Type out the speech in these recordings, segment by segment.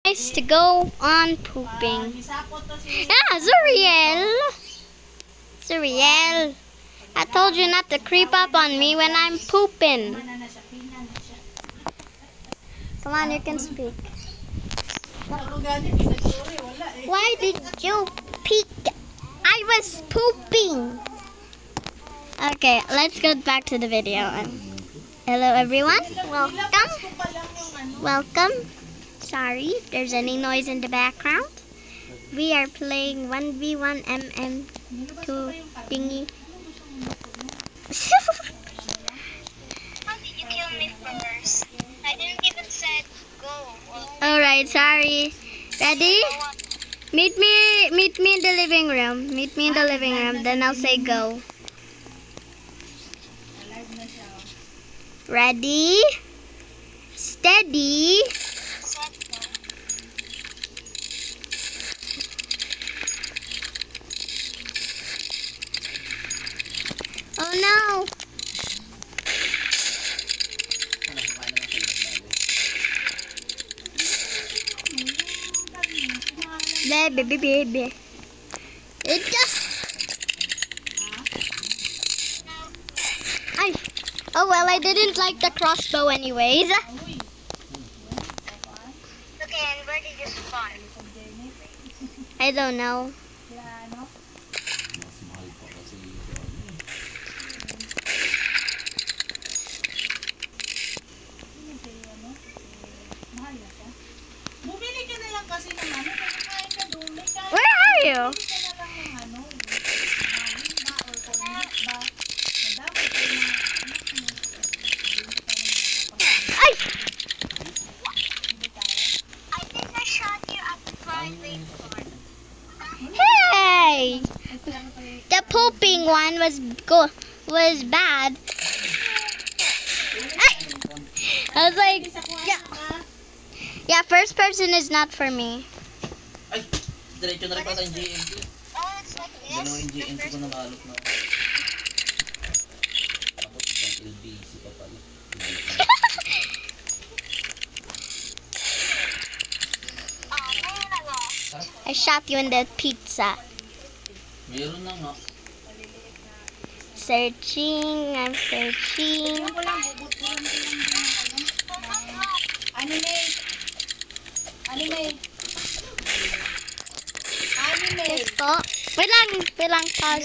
Nice to go on pooping. Ah, Zuriel! Zuriel! I told you not to creep up on me when I'm pooping. Come on, you can speak. Why did you peek? I was pooping. Okay, let's go back to the video. Hello everyone. Welcome. Welcome. Sorry if there's any noise in the background. We are playing 1v1 MM2 thingy. How did you kill me first? I didn't even say go. Alright, sorry. Ready? Meet me in the living room. Meet me in the living room, then I'll say go. Ready? Steady. Oh no! Baby. It just... Oh well, I didn't like the crossbow anyways. Okay, and where did you spawn? I don't know. Bumili ka na lang kasi ng ano, kasi kain ka doon. Where are you? Ay! I think I shot you at the private part. Hey! The pooping one was bad. Ay! I was like, yeah, first person is not for me. Ay, diretso na rin pala yung GMT. Oh, it's like this. Ganun yung GMT ko na malot na. Tapos isang LBC pa pala. I shot you in the pizza. Meron na nga. Searching, I'm searching. Anime. Yes po. Wait lang.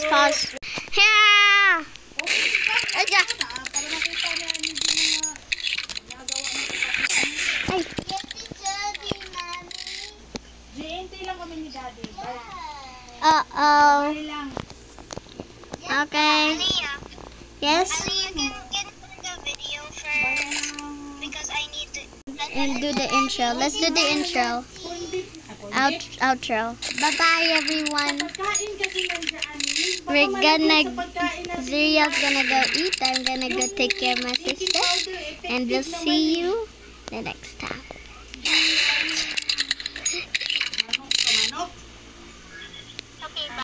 Pause. Yeah! Aja. Ay. GNT lang kami ni Daddy. Uh-oh. lang. Okay. Aliyah, Yes? can the video first because I need to. And do the intro. Let's do the intro. Outro. Bye-bye, everyone. Pagkain kasi nandiyan. Zuriel's gonna go eat. I'm gonna go take care of my sister. And we'll see you the next time.